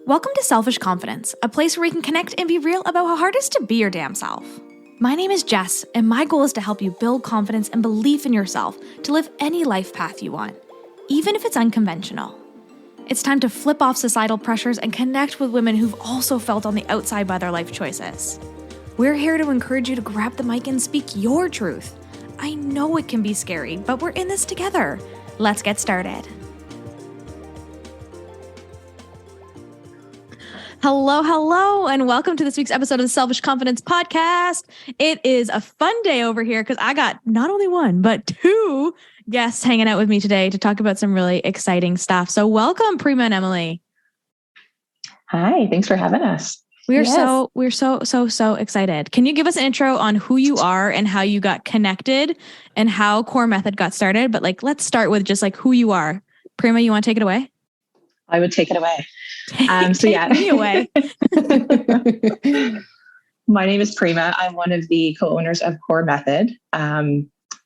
Welcome to Selfish Confidence, a place where we can connect and be real about how hard it is to be your damn self. My name is Jess, and my goal is to help you build confidence and belief in yourself to live any life path you want, even if it's unconventional. It's time to flip off societal pressures and connect with women who've also felt on the outside by their life choices. We're here to encourage you to grab the mic and speak your truth. I know it can be scary, but we're in this together. Let's get started. Hello, and welcome to this week's episode of the Selfish Confidence Podcast. It is a fun day over here because I got not only one, but two guests hanging out with me today to talk about some really exciting stuff. So welcome, Prima and Emily. Hi, thanks for having us. We're so excited. Can you give us an intro on who you are and how you got connected and how Kohr Method got started? But let's start with just who you are. Prima, you want to take it away? I would take it away. Take me away. My name is Prima. I'm one of the co-owners of Kohr Method.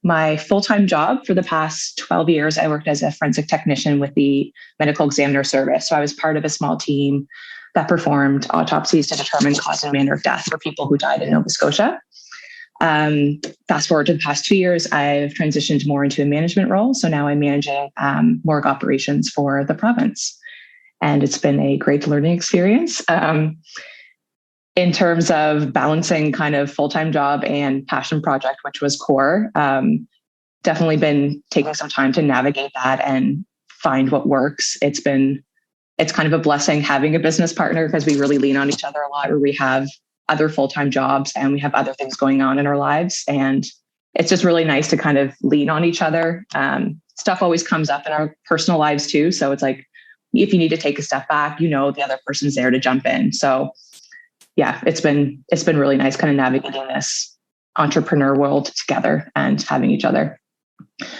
My full-time job for the past 12 years, I worked as a forensic technician with the medical examiner service. So I was part of a small team that performed autopsies to determine cause and manner of death for people who died in Nova Scotia. Fast forward to the past 2 years, I've transitioned more into a management role. So now I'm managing morgue operations for the province. And it's been a great learning experience in terms of balancing kind of full-time job and passion project, which was Kohr. Definitely been taking some time to navigate that and find what works. It's kind of a blessing having a business partner because we really lean on each other a lot, where we have other full-time jobs and we have other things going on in our lives. And it's just really nice to kind of lean on each other. Stuff always comes up in our personal lives too. So it's if you need to take a step back, the other person's there to jump in. So yeah, it's been really nice kind of navigating this entrepreneur world together and having each other.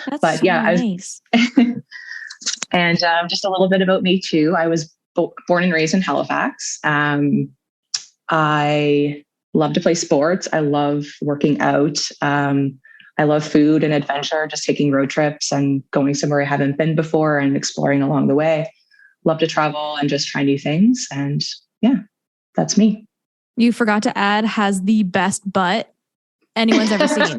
That's so nice. And just a little bit about me too. I was born and raised in Halifax. I love to play sports. I love working out. I love food and adventure, just taking road trips and going somewhere I haven't been before and exploring along the way. Love to travel and just try new things. And yeah, that's me. You forgot to add, has the best butt anyone's ever seen.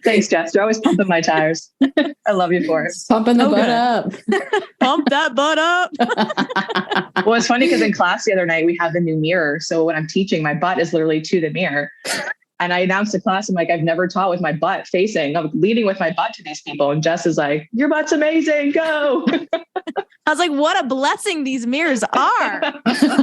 Thanks, Jess. You're always pumping my tires. I love you for it. Pumping the butt up. Pump that butt up. Well, it's funny because in class the other night, we have the new mirror. So when I'm teaching, my butt is literally to the mirror. And I announced to class, I'm like, I've never taught with my butt facing. I'm leading with my butt to these people. And Jess is like, your butt's amazing. Go. I was like, what a blessing these mirrors are. So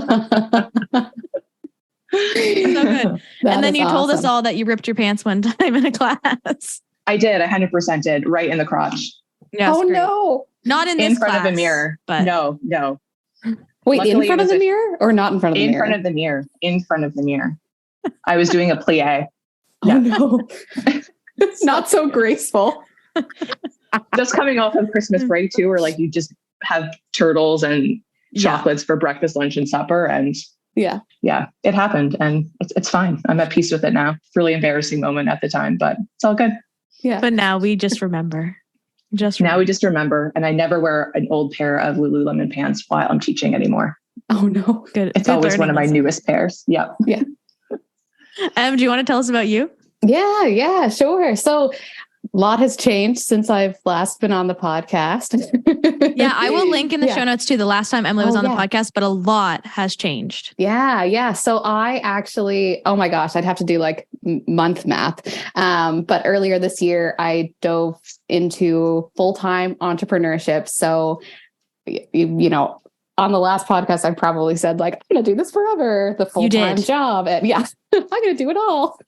good. And then you told us all that you ripped your pants one time in a class. I did. I 100% did. Right in the crotch. Yes, oh, great. no. Not in this front class, of the mirror. But No. Wait, Luckily, in front of the mirror or not in front of the mirror? In front of the mirror. In front of the mirror. I was doing a plie. Oh, no. It's not so graceful. Just coming off of Christmas break too, where you just have turtles and chocolates for breakfast, lunch, and supper. And yeah, it happened. And it's fine. I'm at peace with it now. Really embarrassing moment at the time, but it's all good. Yeah. But now we just remember. Now we just remember. And I never wear an old pair of Lululemon pants while I'm teaching anymore. Oh, no. Good. It's always one of my newest pairs. Yep. Yeah. Do you want to tell us about you? Yeah, sure. So a lot has changed since I've last been on the podcast. Yeah, I will link in the show notes too. The last time Emily was on the podcast, but a lot has changed. Yeah. So I actually, oh my gosh, I'd have to do month math. But earlier this year, I dove into full-time entrepreneurship. So, on the last podcast, I probably said I'm going to do this forever, the full-time job. And yeah, I'm going to do it all.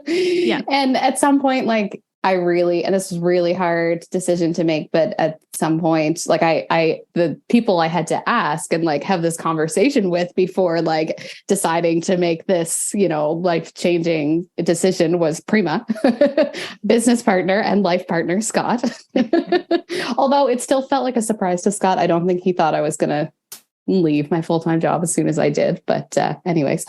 Yeah. And at some point, and this is a really hard decision to make, but at some point, the people I had to ask and have this conversation with before deciding to make this, life-changing decision was Prima, business partner and life partner, Scott. Although it still felt like a surprise to Scott. I don't think he thought I was going to leave my full-time job as soon as I did. But anyways.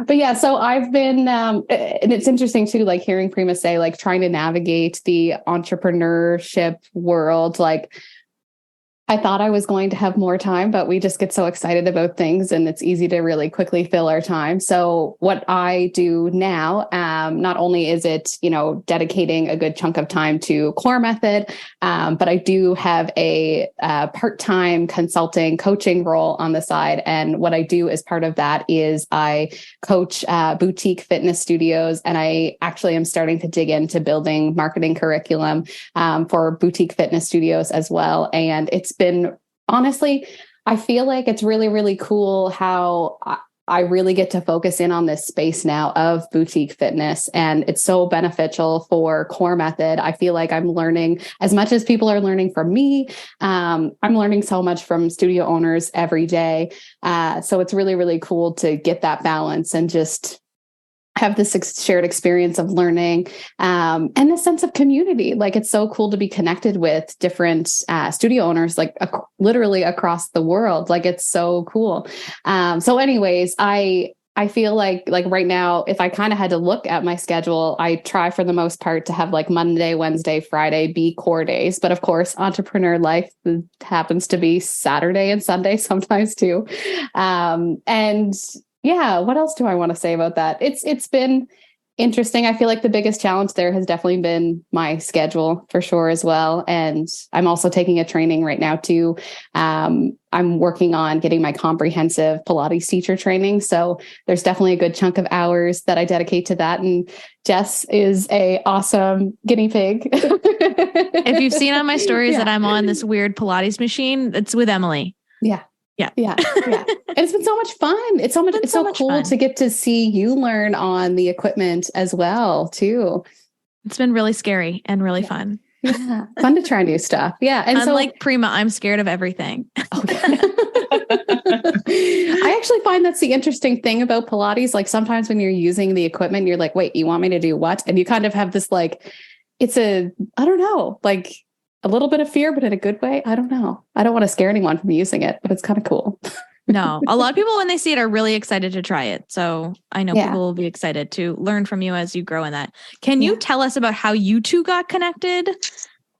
But yeah, so I've been, and it's interesting too, hearing Prima say, trying to navigate the entrepreneurship world, I thought I was going to have more time, but we just get so excited about things and it's easy to really quickly fill our time. So what I do now, not only is it, dedicating a good chunk of time to Kohr Method, but I do have a part-time consulting coaching role on the side. And what I do as part of that is I coach boutique fitness studios. And I actually am starting to dig into building marketing curriculum for boutique fitness studios as well. And it's been, honestly, I feel like it's really, really cool how I really get to focus in on this space now of boutique fitness. And it's so beneficial for Kohr Method. I feel like I'm learning as much as people are learning from me. I'm learning so much from studio owners every day. So it's really, really cool to get that balance and just have this shared experience of learning and a sense of community. Like, it's so cool to be connected with different studio owners, like literally across the world. Like, it's so cool. So anyways, I feel like right now, if I kind of had to look at my schedule, I try for the most part to have like Monday, Wednesday, Friday be core days. But of course, entrepreneur life happens to be Saturday and Sunday sometimes too. And yeah, what else do I want to say about that? It's been interesting. I feel like the biggest challenge there has definitely been my schedule for sure as well. And I'm also taking a training right now too. I'm working on getting my comprehensive Pilates teacher training. So there's definitely a good chunk of hours that I dedicate to that. And Jess is a awesome guinea pig. If you've seen on my stories that I'm on this weird Pilates machine, it's with Emily. Yeah. Yeah. And it's been so much fun. It's so cool fun to get to see you learn on the equipment as well, too. It's been really scary and really fun. Yeah. Fun to try new stuff. Yeah. And unlike Prima, I'm scared of everything. Okay. I actually find that's the interesting thing about Pilates. Like, sometimes when you're using the equipment, you're like, wait, you want me to do what? And you kind of have this, like, I don't know, like, a little bit of fear, but in a good way. I don't know. I don't want to scare anyone from using it, but it's kind of cool. No, a lot of people, when they see it, are really excited to try it. So I know people will be excited to learn from you as you grow in that. Can you tell us about how you two got connected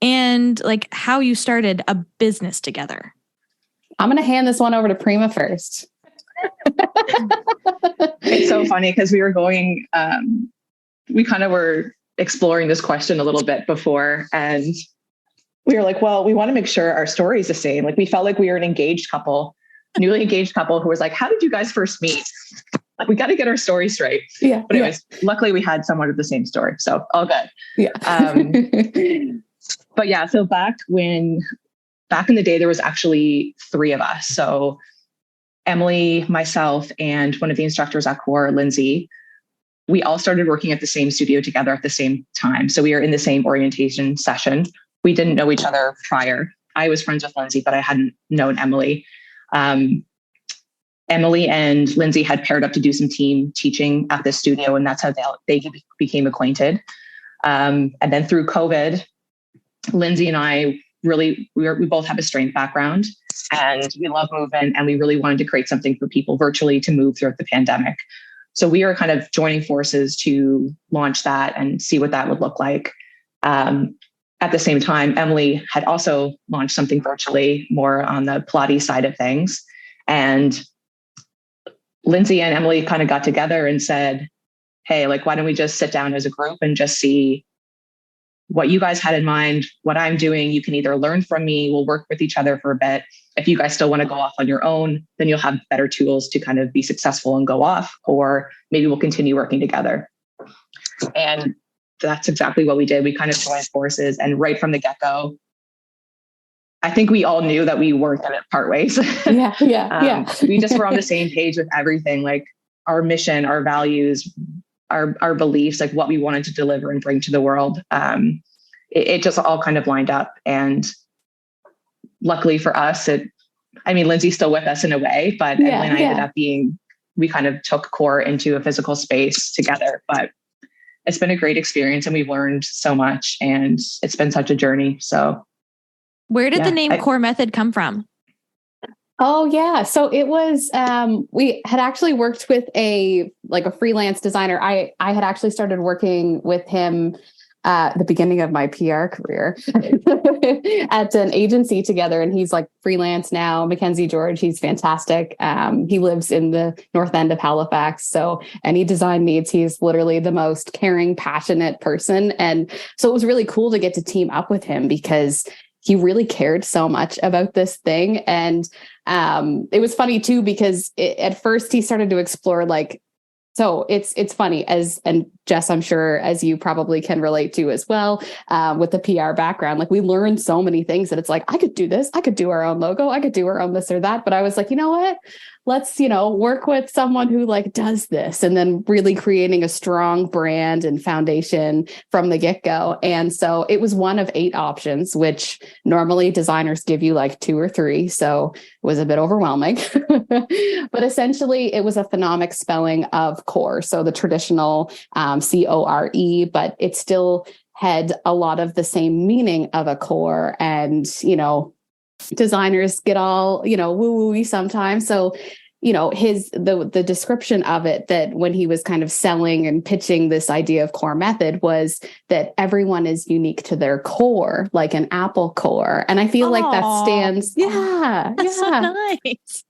and like how you started a business together? I'm going to hand this one over to Prima first. It's so funny because we kind of were exploring this question a little bit before, and we were like, well, we want to make sure our story is the same. Like, we felt like we were an newly engaged couple who was like, how did you guys first meet? Like, we got to get our story straight. Yeah. But anyways, luckily we had somewhat of the same story. So all good. Yeah. But yeah, so back in the day, there was actually 3 of us. So Emily, myself, and one of the instructors at Kohr, Lindsay, we all started working at the same studio together at the same time. So we were in the same orientation session. We didn't know each other prior. I was friends with Lindsay, but I hadn't known Emily. Emily and Lindsay had paired up to do some team teaching at this studio, and that's how they became acquainted. And then through COVID, Lindsay and I we both have a strength background, and we love movement, and we really wanted to create something for people virtually to move throughout the pandemic. So we are kind of joining forces to launch that and see what that would look like. At the same time, Emily had also launched something virtually, more on the Pilates side of things. And Lindsay and Emily kind of got together and said, hey, like, why don't we just sit down as a group and just see what you guys had in mind, what I'm doing. You can either learn from me, we'll work with each other for a bit. If you guys still want to go off on your own, then you'll have better tools to kind of be successful and go off, or maybe we'll continue working together. And that's exactly what we did. We kind of joined forces, and right from the get-go, I think we all knew that we weren't going to part ways. Yeah. We just were on the same page with everything, like our mission, our values, our beliefs, like what we wanted to deliver and bring to the world. It just all kind of lined up. And luckily for us, Lindsay's still with us in a way, but Emily and I ended up we kind of took Kohr into a physical space together. But it's been a great experience, and we've learned so much, and it's been such a journee. So where did the name Kohr Method come from? Oh yeah. So it was, we had actually worked with a freelance designer. I had actually started working with him the beginning of my PR career at an agency together. And he's like freelance now. Mackenzie George, he's fantastic. He lives in the north end of Halifax. So any design needs, he's literally the most caring, passionate person. And so it was really cool to get to team up with him because he really cared so much about this thing. And it was funny too, because at first he started to explore like, so it's funny and Jess, I'm sure as you probably can relate to as well, with the PR background, like we learned so many things that it's like, I could do this, I could do our own logo, I could do our own this or that. But I was like, you know what? Let's, work with someone who like does this and then really creating a strong brand and foundation from the get-go. And so it was one of 8 options, which normally designers give you like 2 or 3. So it was a bit overwhelming, but essentially it was a phonomic spelling of Kohr. So the traditional Core, but it still had a lot of the same meaning of a core. And, designers get all, woo-woo-y sometimes. So, the description of it, that when he was kind of selling and pitching this idea of Kohr Method, was that everyone is unique to their core, like an apple core. And I feel like that stands. Yeah. That's so nice.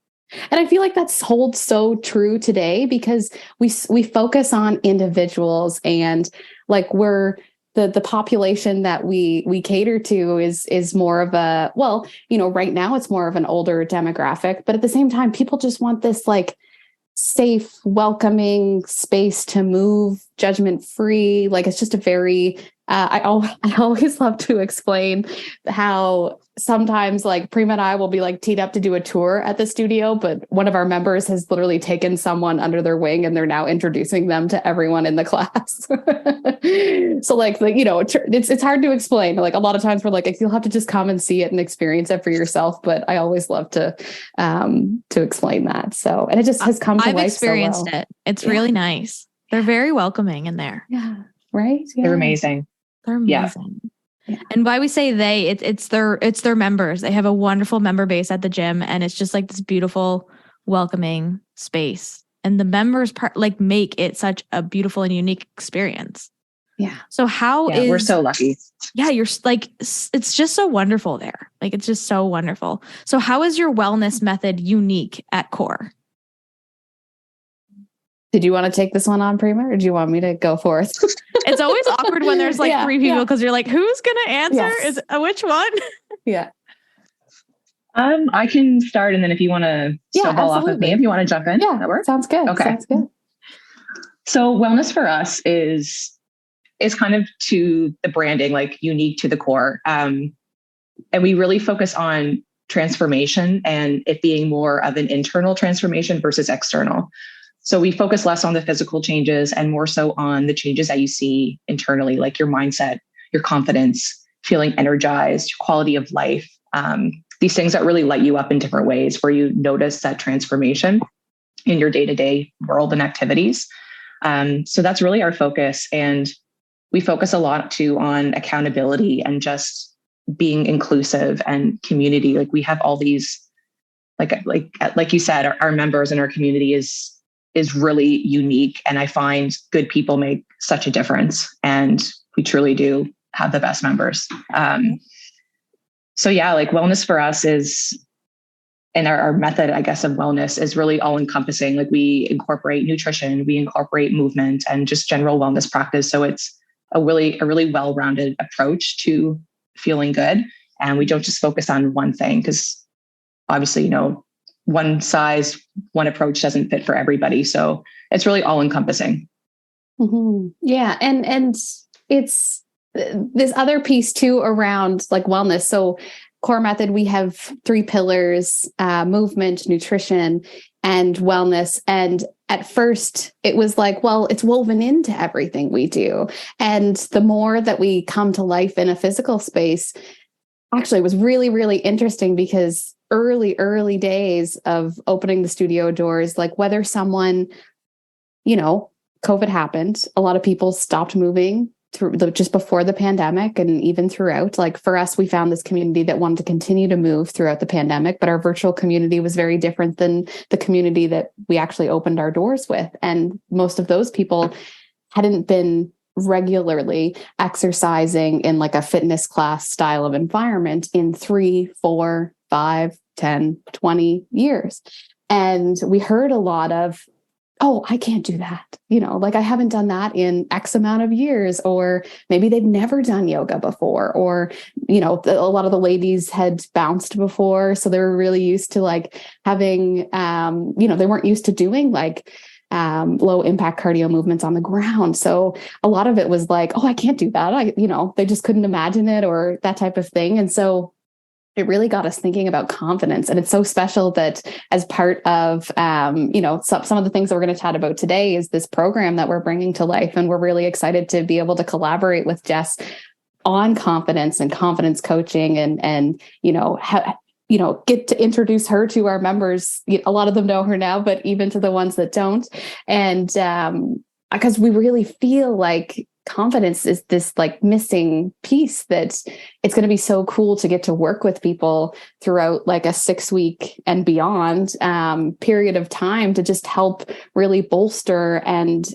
And I feel like that holds so true today because we focus on individuals and like we're the population that we cater to is more of a, well, right now it's more of an older demographic, but at the same time, people just want this like safe, welcoming space to move, judgment free. Like it's just a very, I always love to explain how sometimes like Prima and I will be like teed up to do a tour at the studio, but one of our members has literally taken someone under their wing and they're now introducing them to everyone in the class. So like, it's hard to explain. Like a lot of times we're like, you'll have to just come and see it and experience it for yourself. But I always love to explain that. So, and it just has come to life. I've experienced it. It's really nice. They're very welcoming in there. Yeah. Right. Yeah. They're amazing. They're amazing. Yeah. And why we say it's their members. They have a wonderful member base at the gym, and it's just like this beautiful, welcoming space. And the members make it such a beautiful and unique experience. Yeah. So we're so lucky. Yeah, you're like, it's just so wonderful there. Like it's just so wonderful. So how is your wellness method unique at Kohr? Did you want to take this one on, Prima, or do you want me to go forth? It's always awkward when there's like 3 people because you're like, who's going to answer? Yes. Which one? Yeah. I can start, and then if you want to snowball off of me, if you want to jump in, that works. Sounds good. Okay. Sounds good. So wellness for us is kind of to the branding, like unique to the core. And we really focus on transformation and it being more of an internal transformation versus external. So we focus less on the physical changes and more so on the changes that you see internally, like your mindset, your confidence, feeling energized, quality of life, these things that really light you up in different ways where you notice that transformation in your day-to-day world and activities. So that's really our focus. And we focus a lot too on accountability and just being inclusive and community. Like we have all these, like you said, our members and our community is really unique. And I find good people make such a difference. And we truly do have the best members. So yeah, like wellness for us is, and our method, I guess, of wellness is really all encompassing. Like we incorporate nutrition, we incorporate movement and just general wellness practice. So it's a really well-rounded approach to feeling good. And we don't just focus on one thing because obviously, one size, one approach doesn't fit for everybody. So it's really all encompassing. Mm-hmm. Yeah. And it's this other piece too around like wellness. So Kohr Method, we have 3 pillars, movement, nutrition, and wellness. And at first it was like, well, it's woven into everything we do. And the more that we come to life in a physical space, actually it was really, really interesting because early days of opening the studio doors, like whether someone, COVID happened, a lot of people stopped moving through just before the pandemic and even throughout. Like for us, we found this community that wanted to continue to move throughout the pandemic, but our virtual community was very different than the community that we actually opened our doors with. And most of those people hadn't been regularly exercising in like a fitness class style of environment in 3, 4, 5, 10, 20 years. And we heard a lot of, oh, I can't do that. Like I haven't done that in X amount of years, or maybe they've never done yoga before, or, a lot of the ladies had bounced before. So they were really used to like having, they weren't used to doing like low impact cardio movements on the ground. So a lot of it was like, oh, I can't do that. They just couldn't imagine it or that type of thing. And so it really got us thinking about confidence. And it's so special that as part of, some of the things that we're going to chat about today is this program that we're bringing to life. And we're really excited to be able to collaborate with Jess on confidence and confidence coaching and get to introduce her to our members. A lot of them know her now, but even to the ones that don't. And because we really feel like confidence is this like missing piece that it's going to be so cool to get to work with people throughout like a 6-week and beyond period of time to just help really bolster and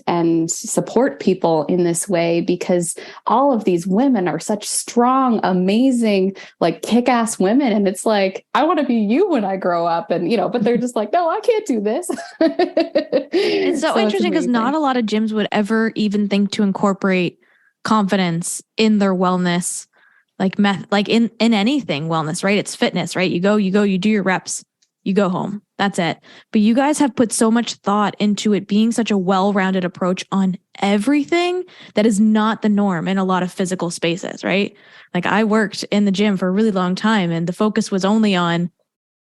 support people in this way, because all of these women are such strong, amazing, like kick-ass women. And it's like, I want to be you when I grow up. And, but they're just like, no, I can't do this. It's so interesting because not a lot of gyms would ever even think to incorporate confidence in their wellness, like in anything wellness, right? It's fitness, right? You go, you do your reps, you go home. That's it. But you guys have put so much thought into it being such a well-rounded approach on everything that is not the norm in a lot of physical spaces, right? Like I worked in the gym for a really long time and the focus was only on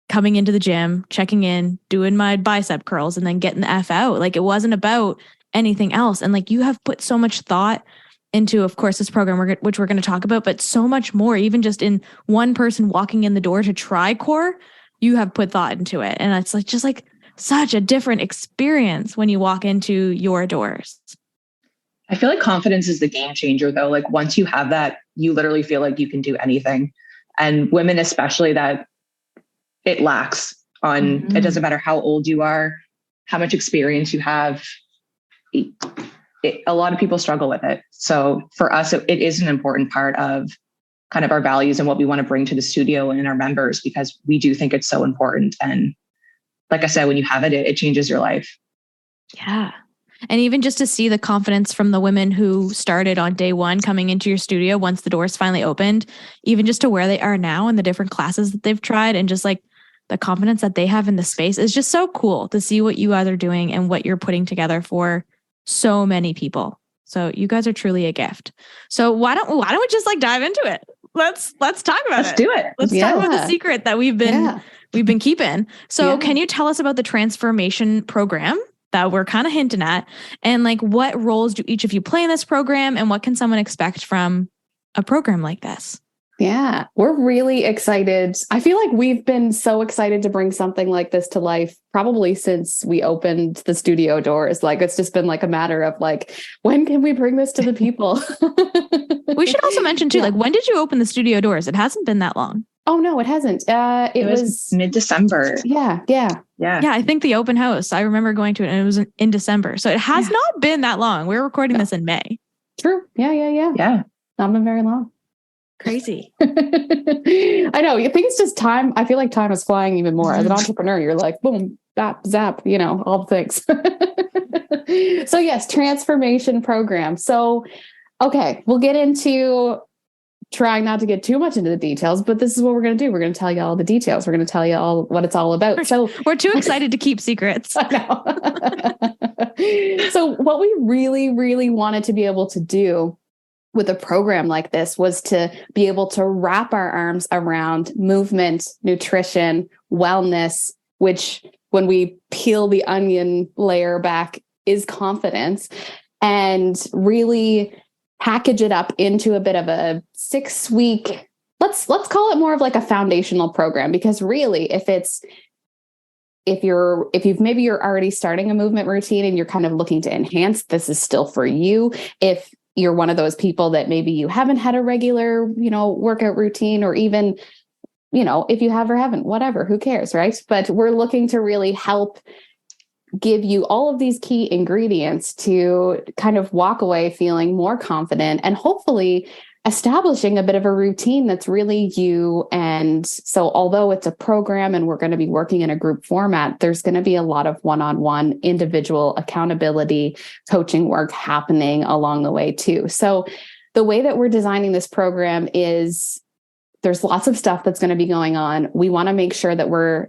coming into the gym, checking in, doing my bicep curls, and then getting the F out. Like it wasn't about anything else. And like you have put so much thought into, of course, this program, which we're going to talk about, but so much more, even just in one person walking in the door to try Kohr, you have put thought into it. And it's like, just like such a different experience when you walk into your doors. I feel like confidence is the game changer though. Like once you have that, you literally feel like you can do anything. And women, especially, that it lacks on, it doesn't matter how old you are, how much experience you have. A lot of people struggle with it. So for us, it is an important part of kind of our values and what we want to bring to the studio and our members, because we do think it's so important. And like I said, when you have it, it changes your life. Yeah. And even just to see the confidence from the women who started on day one coming into your studio, once the doors finally opened, even just to where they are now and the different classes that they've tried, and just like the confidence that they have in the space is just so cool to see what you guys are doing and what you're putting together for so many people. So you guys are truly a gift. So why don't we just like dive into it? Let's talk about Let's do it. Let's talk about the secret that we've been keeping. So can you tell us about the transformation program that we're kind of hinting at, and like what roles do each of you play in this program, and what can someone expect from a program like this? Yeah, we're really excited. I feel like we've been so excited to bring something like this to life probably since we opened the studio doors. Like it's just been like a matter of like, when can we bring this to the people? We should also mention too, like when did you open the studio doors? It hasn't been that long. Oh no, it hasn't. It was mid-December. Yeah. I think the open house, I remember going to it and it was in December. So it has not been that long. We're recording this in May. True. Yeah. Not been very long. Crazy. I know. You think it's just time. I feel like time is flying even more. As an entrepreneur, you're like, boom, bap, zap, all the things. So yes, transformation program. So, okay, we'll get into trying not to get too much into the details, but this is what we're going to do. We're going to tell you all the details. We're going to tell you all what it's all about. So we're too excited to keep secrets. I know. So what we really, really wanted to be able to do with a program like this was to be able to wrap our arms around movement, nutrition, wellness, which when we peel the onion layer back is confidence, and really package it up into a bit of a 6-week, let's call it more of like a foundational program, because really if you're already starting a movement routine and you're kind of looking to enhance, this is still for you. If you're one of those people that maybe you haven't had a regular, workout routine, or even, if you have or haven't, whatever, who cares, right? But we're looking to really help give you all of these key ingredients to kind of walk away feeling more confident and hopefully establishing a bit of a routine that's really you. And so although it's a program and we're going to be working in a group format, there's going to be a lot of one-on-one individual accountability coaching work happening along the way too. So the way that we're designing this program is there's lots of stuff that's going to be going on. We want to make sure that we're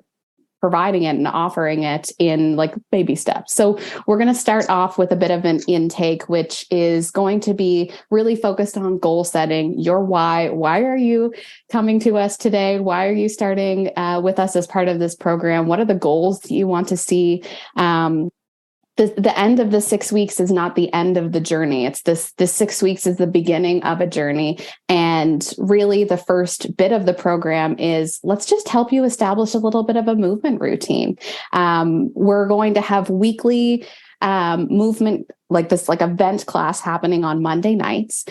providing it and offering it in like baby steps. So we're going to start off with a bit of an intake, which is going to be really focused on goal setting, your why. Why are you coming to us today? Why are you starting with us as part of this program? What are the goals that you want to see? The end of the 6 weeks is not the end of the journey. It's the 6 weeks is the beginning of a journey. And really the first bit of the program is let's just help you establish a little bit of a movement routine. We're going to have weekly movement, like this, like event class happening on Monday nights.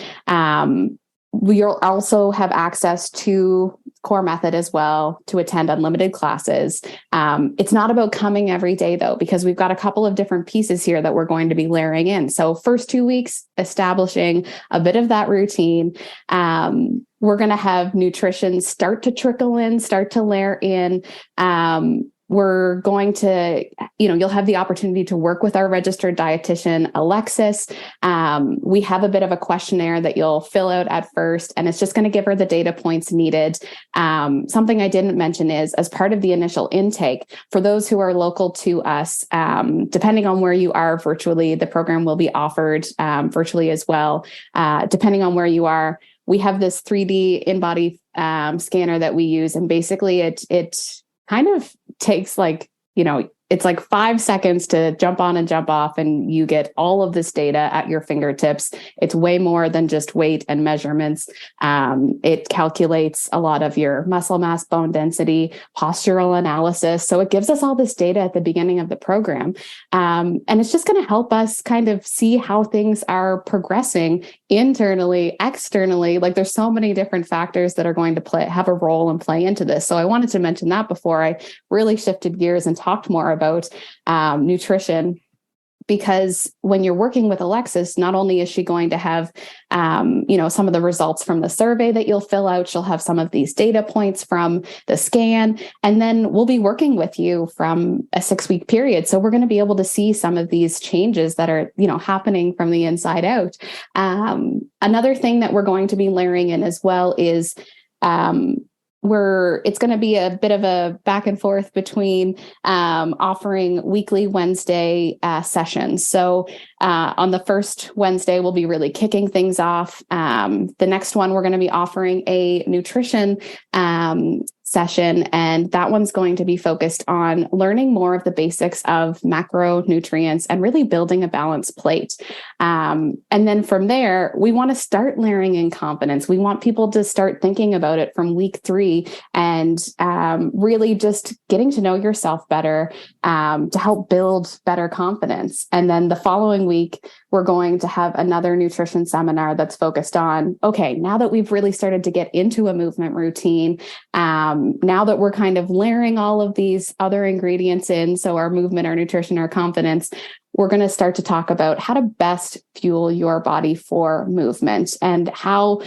We'll also have access to Kohr Method as well to attend unlimited classes. It's not about coming every day though, because we've got a couple of different pieces here that we're going to be layering in. So first 2 weeks, establishing a bit of that routine. We're going to have nutrition start to trickle in, start to layer in. We're going to, you'll have the opportunity to work with our registered dietitian, Alexis. We have a bit of a questionnaire that you'll fill out at first, and it's just going to give her the data points needed. Something I didn't mention is, as part of the initial intake, for those who are local to us, depending on where you are virtually, the program will be offered virtually as well. Depending on where you are, we have this 3D in-body scanner that we use, and basically it kind of takes it's like 5 seconds to jump on and jump off, and you get all of this data at your fingertips. It's way more than just weight and measurements. It calculates a lot of your muscle mass, bone density, postural analysis. So it gives us all this data at the beginning of the program. And it's just going to help us kind of see how things are progressing internally, externally. Like there's so many different factors that are going to have a role and play into this. So I wanted to mention that before I really shifted gears and talked more about nutrition, because when you're working with Alexis, not only is she going to have, some of the results from the survey that you'll fill out, she'll have some of these data points from the scan, and then we'll be working with you from a 6-week period. So we're going to be able to see some of these changes that are, happening from the inside out. Another thing that we're going to be layering in as well is, it's going to be a bit of a back and forth between offering weekly Wednesday sessions. So on the first Wednesday, we'll be really kicking things off. The next one, we're going to be offering a nutrition session, and that one's going to be focused on learning more of the basics of macronutrients and really building a balanced plate. And then from there, we want to start layering in confidence. We want people to start thinking about it from week 3 and really just getting to know yourself better to help build better confidence. And then the following week, we're going to have another nutrition seminar that's focused on, okay, now that we've really started to get into a movement routine, now that we're kind of layering all of these other ingredients in, so our movement, our nutrition, our confidence, we're going to start to talk about how to best fuel your body for movement and how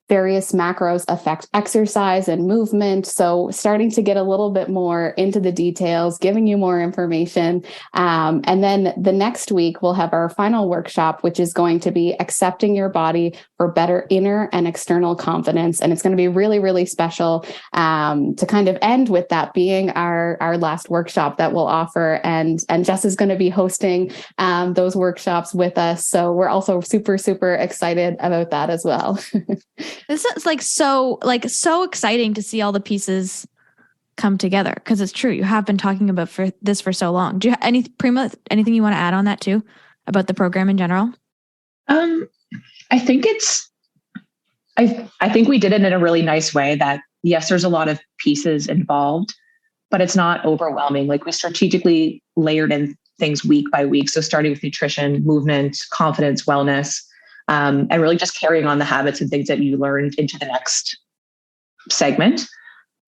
various macros affect exercise and movement. So starting to get a little bit more into the details, giving you more information. And then the next week, we'll have our final workshop, which is going to be accepting your body for better inner and external confidence. And it's going to be really, really special to kind of end with that being our last workshop that we'll offer. And Jess is going to be hosting those workshops with us. So we're also super, super excited about that as well. This is so exciting to see all the pieces come together, because it's true. You have been talking about this for so long. Do you have anything you want to add on that too about the program in general? I think I think we did it in a really nice way that, yes, there's a lot of pieces involved, but it's not overwhelming. Like, we strategically layered in things week by week. So starting with nutrition, movement, confidence, wellness, and really just carrying on the habits and things that you learned into the next segment.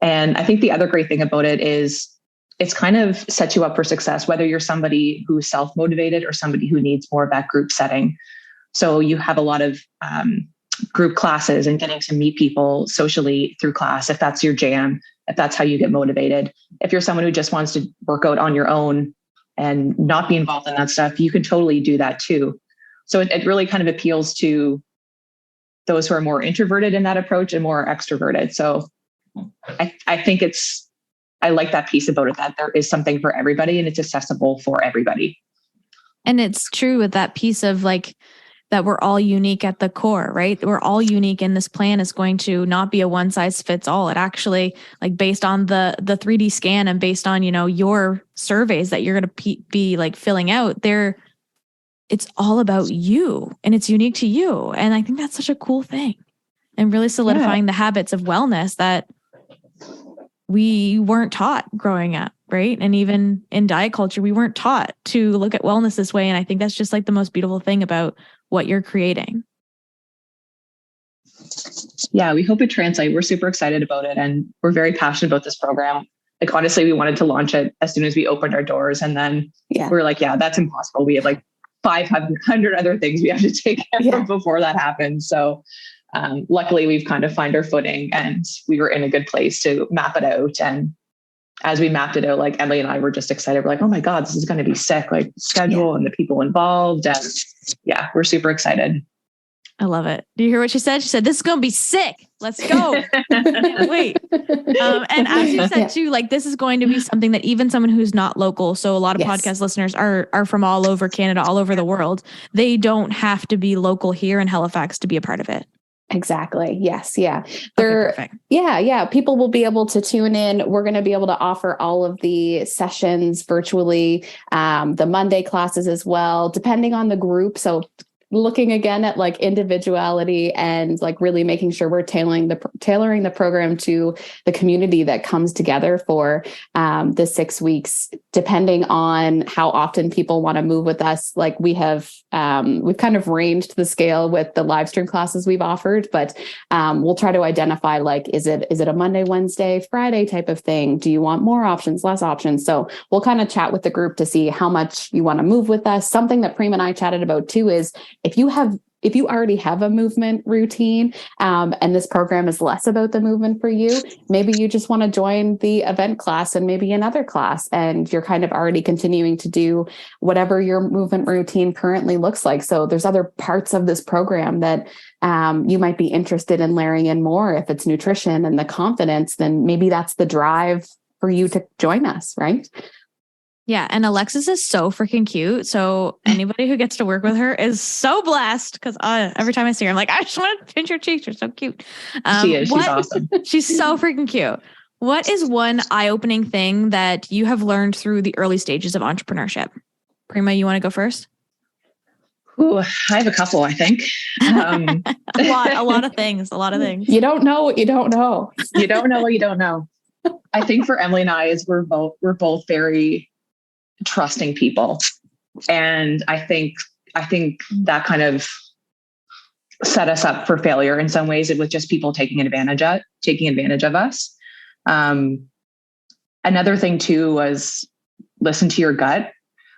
And I think the other great thing about it is it's kind of sets you up for success, whether you're somebody who's self-motivated or somebody who needs more of that group setting. So you have a lot of group classes and getting to meet people socially through class, if that's your jam, if that's how you get motivated. If you're someone who just wants to work out on your own and not be involved in that stuff, you can totally do that too. So it really kind of appeals to those who are more introverted in that approach and more extroverted. So I think I like that piece about it, that there is something for everybody and it's accessible for everybody. And it's true with that piece of like, that we're all unique at the core, right? We're all unique, and this plan is going to not be a one size fits all. It actually, like, based on the 3D scan and based on, your surveys that you're going to be like filling out there, it's all about you and it's unique to you. And I think that's such a cool thing, and really solidifying the habits of wellness that we weren't taught growing up, right? And even in diet culture, we weren't taught to look at wellness this way. And I think that's just like the most beautiful thing about what you're creating. Yeah, we hope it translates. We're super excited about it, and we're very passionate about this program. Like, honestly, we wanted to launch it as soon as we opened our doors, and then we were like, yeah, that's impossible. We have like 500 other things we have to take care of before that happens. So luckily, we've kind of found our footing, and we were in a good place to map it out. And as we mapped it out, like, Emily and I were just excited. We're like, oh my God, this is going to be sick. Like, schedule and the people involved. And yeah, we're super excited. I love it. Do you hear what she said? She said, this is going to be sick. Let's go. Wait. And as you said too, like, this is going to be something that even someone who's not local, so a lot of podcast listeners are from all over Canada, all over the world. They don't have to be local here in Halifax to be a part of it. Exactly. Yes. Yeah. Perfect. Yeah. People will be able to tune in. We're going to be able to offer all of the sessions virtually, the Monday classes as well, depending on the group. So looking again at like individuality and like really making sure we're tailoring the program to the community that comes together for the 6 weeks, depending on how often people want to move with us. Like, we've kind of ranged the scale with the live stream classes we've offered, but we'll try to identify, like, is it a Monday, Wednesday, Friday type of thing? Do you want more options, less options? So we'll kind of chat with the group to see how much you want to move with us. Something that Prima and I chatted about too is, if you already have a movement routine, and this program is less about the movement for you, maybe you just want to join the event class and maybe another class, and you're kind of already continuing to do whatever your movement routine currently looks like. So there's other parts of this program that you might be interested in layering in more. If it's nutrition and the confidence, then maybe that's the drive for you to join us, right? Yeah. And Alexis is so freaking cute. So anybody who gets to work with her is so blessed, because every time I see her, I'm like, I just want to pinch her cheeks. You're so cute. She is. She's awesome. She's so freaking cute. What is one eye-opening thing that you have learned through the early stages of entrepreneurship? Prima, you want to go first? Ooh, I have a couple, I think. A lot of things. You don't know what you don't know. You don't know what you don't know. I think for Emily and I, is we're both very trusting people. And I think that kind of set us up for failure in some ways, with just people taking advantage of us. Another thing too was listen to your gut.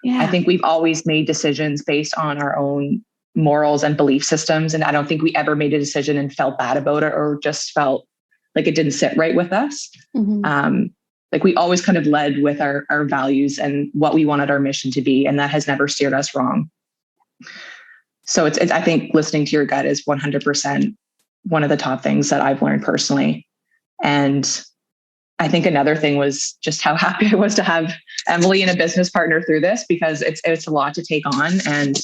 Yeah. I think we've always made decisions based on our own morals and belief systems. And I don't think we ever made a decision and felt bad about it, or just felt like it didn't sit right with us. Mm-hmm. Like, we always kind of led with our values and what we wanted our mission to be. And that has never steered us wrong. So it's I think listening to your gut is 100% one of the top things that I've learned personally. And I think another thing was just how happy I was to have Emily and a business partner through this, because it's a lot to take on. And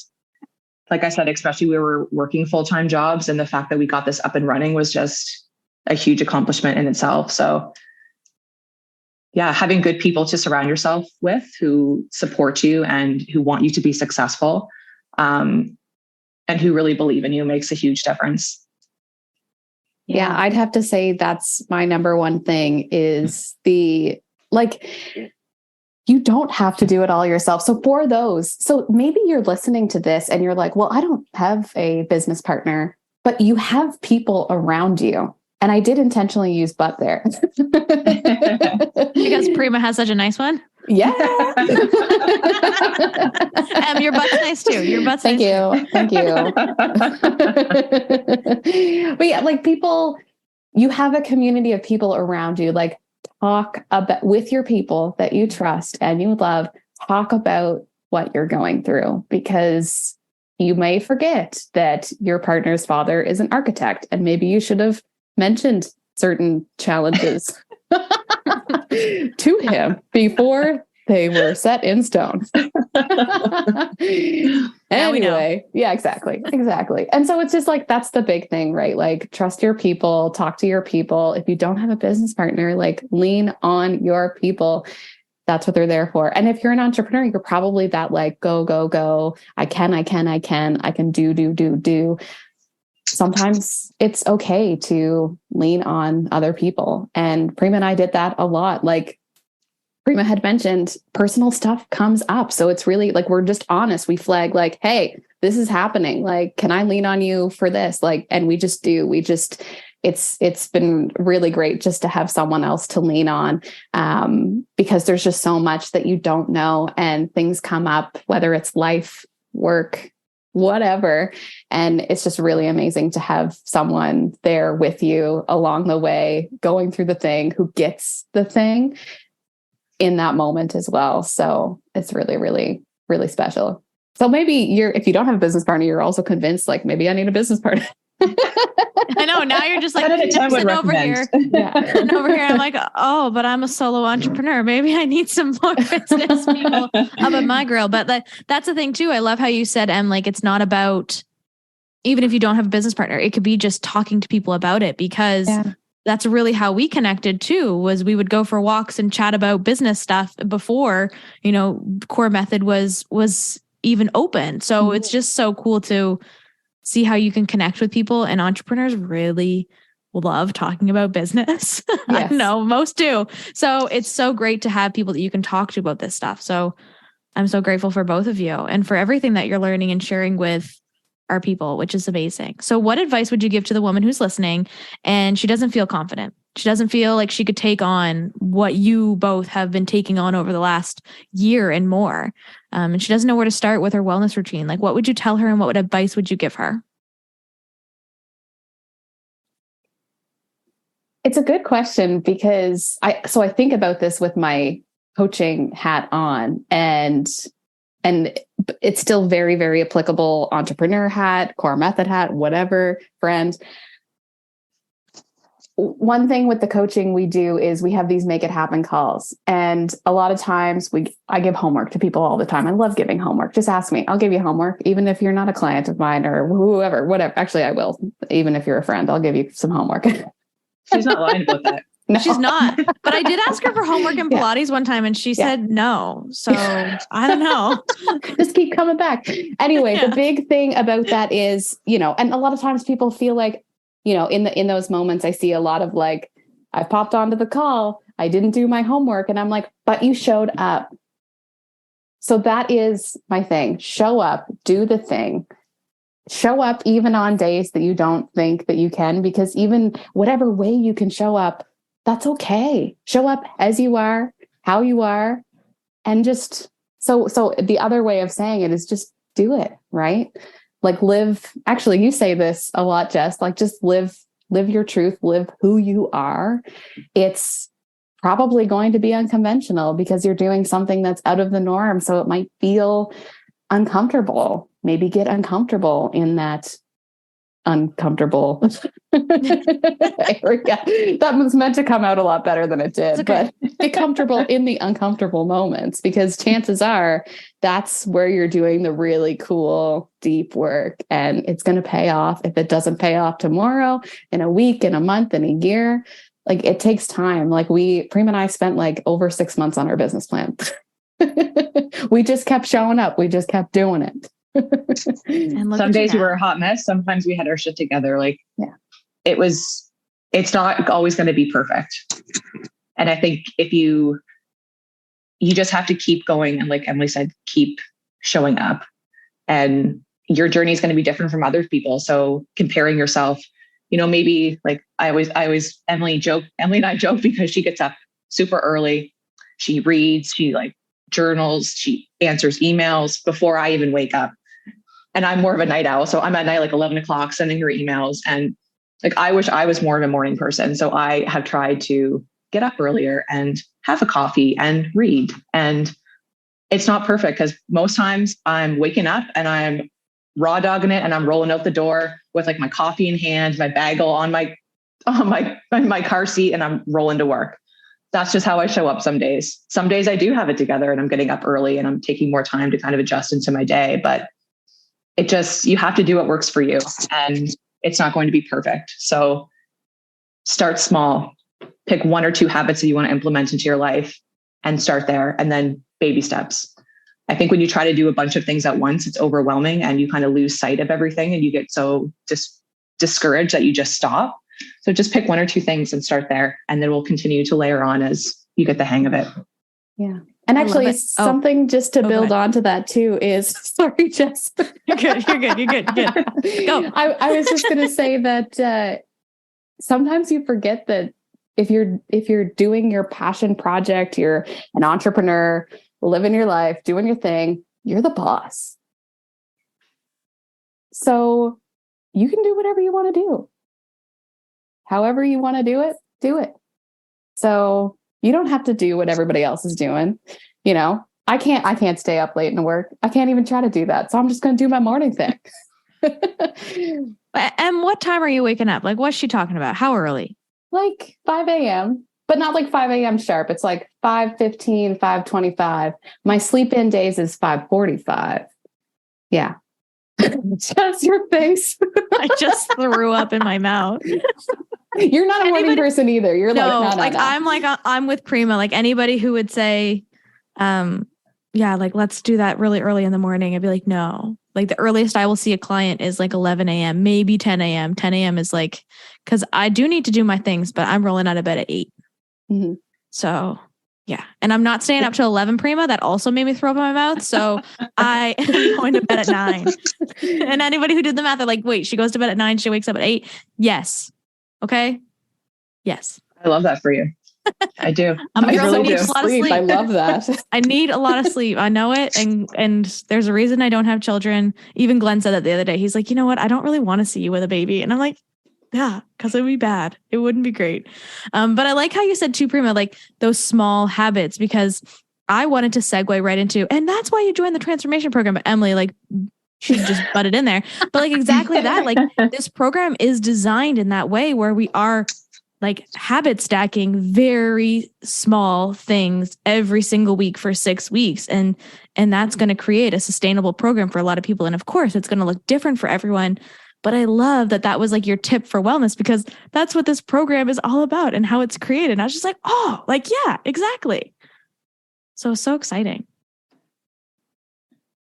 like I said, especially we were working full-time jobs, and the fact that we got this up and running was just a huge accomplishment in itself. So yeah, having good people to surround yourself with, who support you and who want you to be successful, and who really believe in you, makes a huge difference. Yeah, I'd have to say that's my number one thing, is you don't have to do it all yourself. So maybe you're listening to this and you're like, well, I don't have a business partner, but you have people around you. And I did intentionally use "but" there. Because Prima has such a nice one. Yeah. Your butt's nice too. Your butt's Thank nice you. Thank you. But yeah, like people, you have a community of people around you, like talk about with your people that you trust and you love, talk about what you're going through, because you may forget that your partner's father is an architect and maybe you should have mentioned certain challenges to him before they were set in stone. Anyway, yeah, exactly. And so it's just like, that's the big thing, right? Like trust your people, talk to your people. If you don't have a business partner, like lean on your people. That's what they're there for. And if you're an entrepreneur, you're probably that like, go, go, go. I can do. Sometimes it's okay to lean on other people. And Prima and I did that a lot. Like Prima had mentioned, personal stuff comes up. So it's really like, we're just honest. We flag like, hey, this is happening. Like, can I lean on you for this? Like, and we just do. It's been really great just to have someone else to lean on, because there's just so much that you don't know and things come up, whether it's life, work, whatever. And it's just really amazing to have someone there with you along the way, going through the thing, who gets the thing in that moment as well. So it's really, really, really special. So maybe if you don't have a business partner, you're also convinced like, maybe I need a business partner. I know. Now you're just like sitting over here. Yeah. Sitting over here. I'm like, oh, but I'm a solo entrepreneur. Maybe I need some more business people up at my grill. But that's the thing too. I love how you said, Em, like, it's not about, even if you don't have a business partner, it could be just talking to people about it, because that's really how we connected too, was we would go for walks and chat about business stuff before, Kohr Method was even open. So it's just so cool to see how you can connect with people, and entrepreneurs really love talking about business. Yes. I know most do. So it's so great to have people that you can talk to about this stuff. So I'm so grateful for both of you and for everything that you're learning and sharing with our people, which is amazing. So what advice would you give to the woman who's listening and she doesn't feel confident? She doesn't feel like she could take on what you both have been taking on over the last year and more. And she doesn't know where to start with her wellness routine. Like, what would you tell her and what advice would you give her? It's a good question, because I think about this with my coaching hat on, and it's still very, very applicable. Entrepreneur hat, Kohr Method hat, whatever, friend. One thing with the coaching we do is we have these make it happen calls. And a lot of times I give homework to people all the time. I love giving homework. Just ask me. I'll give you homework, even if you're not a client of mine or whoever, whatever. Actually, I will. Even if you're a friend, I'll give you some homework. She's not lying about that. No. She's not. But I did ask her for homework in Pilates one time and she said no. So I don't know. Just keep coming back. Anyway, the big thing about that is, and a lot of times people feel like, in those moments, I see a lot of like, I popped onto the call, I didn't do my homework. And I'm like, but you showed up. So that is my thing. Show up, do the thing. Show up even on days that you don't think that you can, because even whatever way you can show up, that's okay. Show up as you are, how you are, and just so the other way of saying it is just do it, right? Like live. Actually, you say this a lot, Jess, like just live your truth, live who you are. It's probably going to be unconventional because you're doing something that's out of the norm. So it might feel uncomfortable. Maybe get uncomfortable in that uncomfortable area. That was meant to come out a lot better than it did, okay. But get comfortable in the uncomfortable moments, because chances are that's where you're doing the really cool, deep work, and it's going to pay off. If it doesn't pay off tomorrow, in a week, in a month, in a year, like it takes time. Like Prima and I spent like over 6 months on our business plan. We just kept showing up. We just kept doing it. Some days we were a hot mess. Sometimes we had our shit together. It's not always going to be perfect. And I think if you just have to keep going. And like Emily said, keep showing up, and your journey is going to be different from other people. So comparing yourself, maybe like I always Emily and I joke because she gets up super early. She reads, she like journals, she answers emails before I even wake up. And I'm more of a night owl. So I'm at night, like 11 o'clock, sending her emails. And like, I wish I was more of a morning person. So I have tried to get up earlier and have a coffee and read. And it's not perfect because most times I'm waking up and I'm raw dogging it and I'm rolling out the door with like my coffee in hand, my bagel on my car seat, and I'm rolling to work. That's just how I show up some days. Some days I do have it together and I'm getting up early and I'm taking more time to kind of adjust into my day, but you have to do what works for you, and it's not going to be perfect. So start small, pick 1 or 2 habits that you want to implement into your life and start there, and then baby steps. I think when you try to do a bunch of things at once, it's overwhelming and you kind of lose sight of everything and you get so discouraged that you just stop. So just pick 1 or 2 things and start there, and then we'll continue to layer on as you get the hang of it. Yeah. And actually something just to build on to that too is, sorry, Jess. You're good. Go. I was just going to say that sometimes you forget that if you're doing your passion project, you're an entrepreneur, living your life, doing your thing, you're the boss. So you can do whatever you want to do. However you want to do it. So you don't have to do what everybody else is doing. You know, I can't stay up late and work. I can't even try to do that. So I'm just going to do my morning thing. And what time are you waking up? Like, what's she talking about? How early? Like 5 a.m., but not like 5 a.m. sharp. It's like 5:15, 5:25. My sleep in days is 5:45. Yeah. Just your face. I just threw up in my mouth. You're not a morning person either. You're no. I'm with Prima. Like anybody who would say, yeah, like let's do that really early in the morning. I'd be like, no. Like the earliest I will see a client is like 11 a.m., maybe 10 a.m. 10 a.m. is like, because I do need to do my things, but I'm rolling out of bed at 8. Mm-hmm. So yeah. And I'm not staying up till 11, Prima. That also made me throw up in my mouth. So I am going to bed at 9. And anybody who did the math, they're like, wait, she goes to bed at 9. She wakes up at 8. Yes. Okay. Yes. I love that for you. I do. I'm a I girl really who needs do. a lot of sleep. I love that. I need a lot of sleep. I know it. And there's a reason I don't have children. Even Glenn said that the other day. He's like, you know what? I don't really want to see you with a baby. And I'm like, yeah, because it would be bad. It wouldn't be great. But I like how you said too, Prima, like those small habits, because I wanted to segue right into, and that's why you joined the transformation program. But Emily, like, she just butted in there. But like exactly that, like this program is designed in that way where we are like habit stacking very small things every single week for 6 weeks. And that's going to create a sustainable program for a lot of people. And of course, it's going to look different for everyone. But I love that was like your tip for wellness, because that's what this program is all about and how it's created. And I was just like, oh, like, yeah, exactly. So exciting.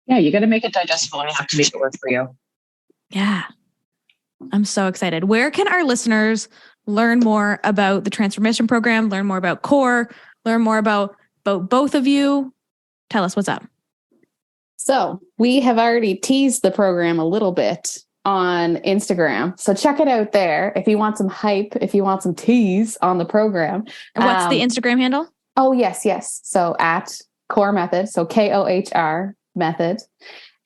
Yeah, you got to make it digestible and you have to make it work for you. Yeah. I'm so excited. Where can our listeners learn more about the transformation program, learn more about Kohr, learn more about both of you? Tell us what's up. So we have already teased the program a little bit on Instagram. So check it out there. If you want some hype, if you want some tease on the program. And what's the Instagram handle? Oh, yes. So at Kohr Method. So KOHR Method.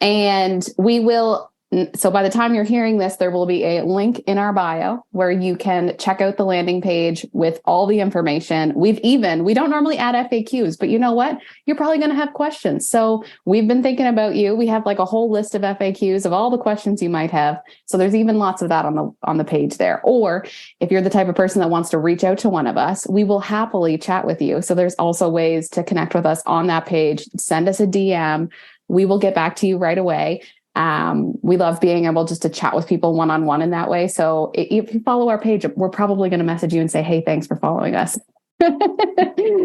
And we will, so by the time you're hearing this, there will be a link in our bio where you can check out the landing page with all the information. We don't normally add FAQs, but you know what? You're probably going to have questions. So we've been thinking about you. We have like a whole list of FAQs of all the questions you might have. So there's even lots of that on the page there. Or if you're the type of person that wants to reach out to one of us, we will happily chat with you. So there's also ways to connect with us on that page. Send us a DM. We will get back to you right away. We love being able just to chat with people one-on-one in that way. So if you follow our page, we're probably going to message you and say, hey, thanks for following us.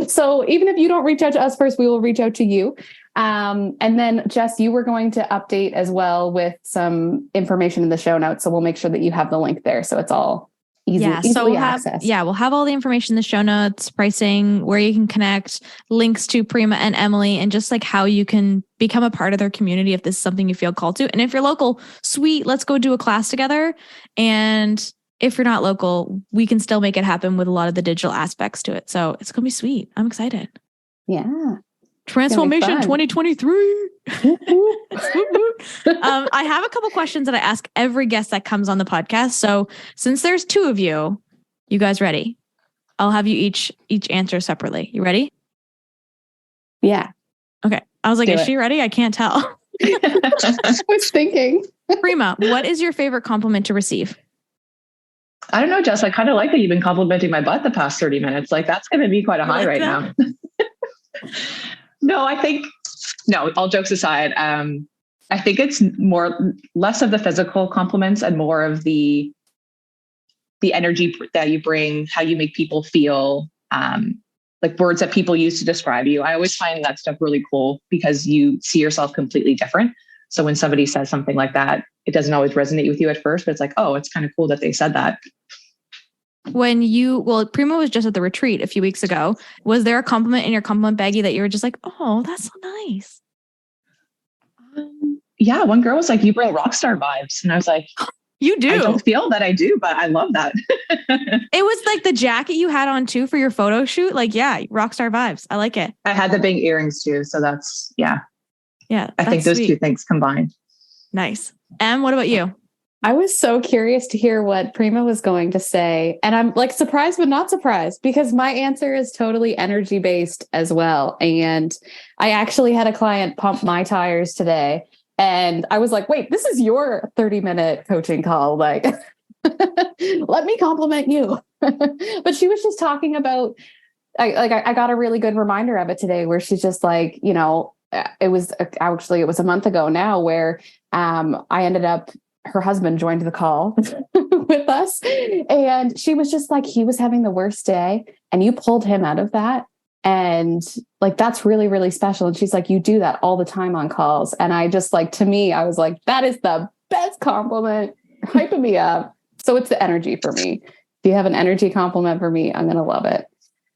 So even if you don't reach out to us first, we will reach out to you. And then Jess, you were going to update as well with some information in the show notes. So we'll make sure that you have the link there. So it's all easily accessed. We'll have all the information in the show notes, pricing, where you can connect, links to Prima and Emily, and just like how you can become a part of their community if this is something you feel called to. And if you're local, sweet, let's go do a class together. And if you're not local, we can still make it happen with a lot of the digital aspects to it. So it's going to be sweet. I'm excited. Yeah. Transformation 2023. I have a couple questions that I ask every guest that comes on the podcast. So since there's two of you, you guys ready? I'll have you each answer separately. You ready? Yeah. Okay. I was like, is she ready? I can't tell. I was thinking. Prima, what is your favorite compliment to receive? I don't know, Jess. I kind of like that you've been complimenting my butt the past 30 minutes. Like that's going to be quite a high right now. No, all jokes aside, I think it's less of the physical compliments and more of the energy that you bring, how you make people feel, like words that people use to describe you. I always find that stuff really cool because you see yourself completely different. So when somebody says something like that, it doesn't always resonate with you at first, but it's like, oh, it's kind of cool that they said that. Prima was just at the retreat a few weeks ago. Was there a compliment in your compliment baggie that you were just like, oh, that's so nice? Yeah. One girl was like, you bring rock star vibes. And I was like, you do. I don't feel that I do, but I love that. It was like the jacket you had on too for your photo shoot. Like, yeah, rock star vibes. I like it. I had the big earrings too. So that's, yeah. Yeah. I think those two things combined. Nice. Em, what about you? I was so curious to hear what Prima was going to say. And I'm like surprised, but not surprised because my answer is totally energy based as well. And I actually had a client pump my tires today. And I was like, wait, this is your 30-minute coaching call. Like, let me compliment you. But she was just talking about, I got a really good reminder of it today where she's just like, it was a month ago now where I ended up, her husband joined the call with us. And she was just like, he was having the worst day and you pulled him out of that. And like, that's really, really special. And she's like, you do that all the time on calls. And I just like, to me, I was like, that is the best compliment, hyping me up. So it's the energy for me. If you have an energy compliment for me, I'm going to love it.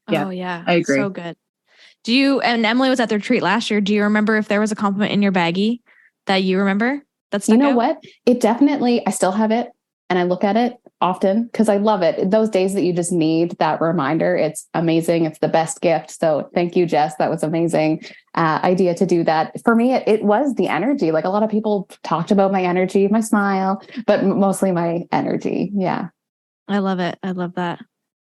Yeah. Oh yeah. I agree. So good. And Emily was at the retreat last year. Do you remember if there was a compliment in your baggie that you remember? That's what? It definitely, I still have it and I look at it often because I love it. Those days that you just need that reminder, it's amazing. It's the best gift. So thank you, Jess. That was amazing idea to do that. For me, it was the energy. Like a lot of people talked about my energy, my smile, but mostly my energy. Yeah. I love it. I love that.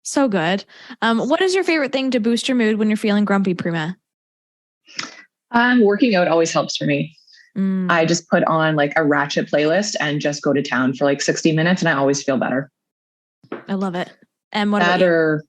So good. What is your favorite thing to boost your mood when you're feeling grumpy, Prima? Working out always helps for me. I just put on like a ratchet playlist and just go to town for like 60 minutes and I always feel better. I love it. And what that or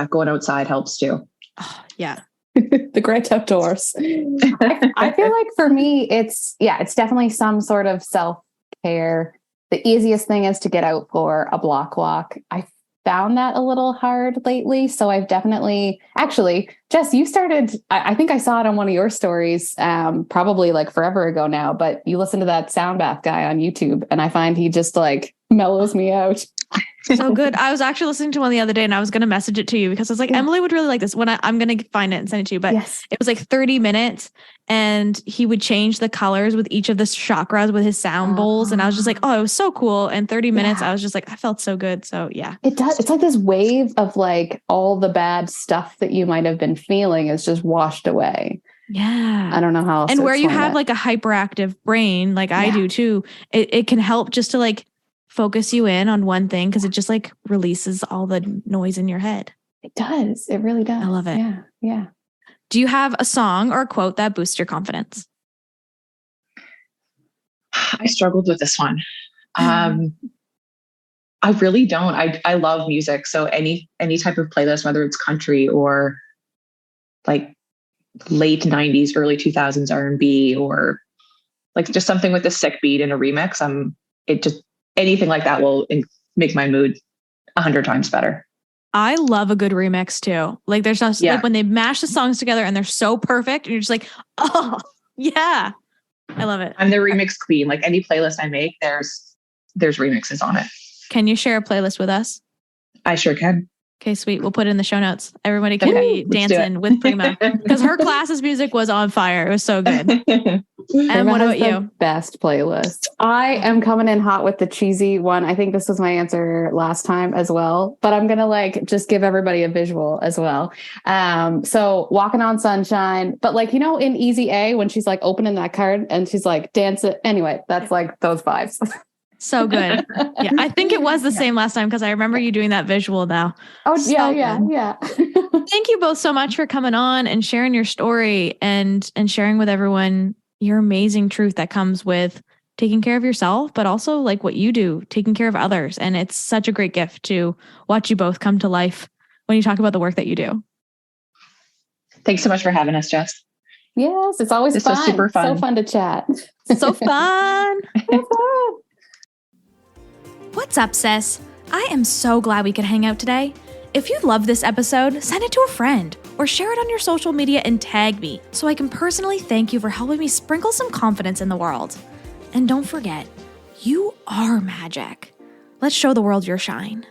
going outside helps too. Oh, yeah. The great outdoors. I feel like for me, it's definitely some sort of self-care. The easiest thing is to get out for a block walk. I found that a little hard lately. So I've definitely, actually, Jess, you started, I think I saw it on one of your stories, probably like forever ago now, but you listen to that sound bath guy on YouTube and I find he just like mellows me out. So good. I was actually listening to one the other day and I was going to message it to you because I was like, Emily would really like this. When I'm going to find it and send it to you, but It was like 30 minutes and he would change the colors with each of the chakras with his sound bowls. And I was just like, oh, it was so cool. And 30 minutes, I was just like, I felt so good. So yeah. It does. It's like this wave of like all the bad stuff that you might have been feeling is just washed away. Yeah. I don't know how else and where you have like a hyperactive brain, like I do too, it can help just to like focus you in on one thing because it just like releases all the noise in your head. It does. It really does. I love it. Yeah. Yeah. Do you have a song or a quote that boosts your confidence? I struggled with this one. I really don't. I love music. So any type of playlist, whether it's country or like late 90s, early 2000s R&B or like just something with a sick beat and a remix, anything like that will make my mood 100 times better. I love a good remix too. Like there's no like when they mash the songs together and they're so perfect and you're just like, oh yeah, I love it. I'm the remix queen. Like any playlist I make, there's remixes on it. Can you share a playlist with us? I sure can. Okay, sweet. We'll put it in the show notes. Everybody can be let's do dancing with Prima because her class's music was on fire. It was so good. it. And what about you? Best playlist. I am coming in hot with the cheesy one. I think this was my answer last time as well, but I'm going to like just give everybody a visual as well. So Walking on Sunshine, but like, you know, in Easy A, when she's like opening that card and she's like dancing. Anyway, that's like those vibes. So good. Yeah. I think it was the same last time because I remember you doing that visual now. Oh, So yeah. Thank you both so much for coming on and sharing your story and sharing with everyone your amazing truth that comes with taking care of yourself, but also like what you do, taking care of others. And it's such a great gift to watch you both come to life when you talk about the work that you do. Thanks so much for having us, Jess. Yes, it's always This fun. was super fun. So fun to chat. So fun. So fun. What's up, sis? I am so glad we could hang out today. If you love this episode, send it to a friend or share it on your social media and tag me so I can personally thank you for helping me sprinkle some confidence in the world. And don't forget, you are magic. Let's show the world your shine.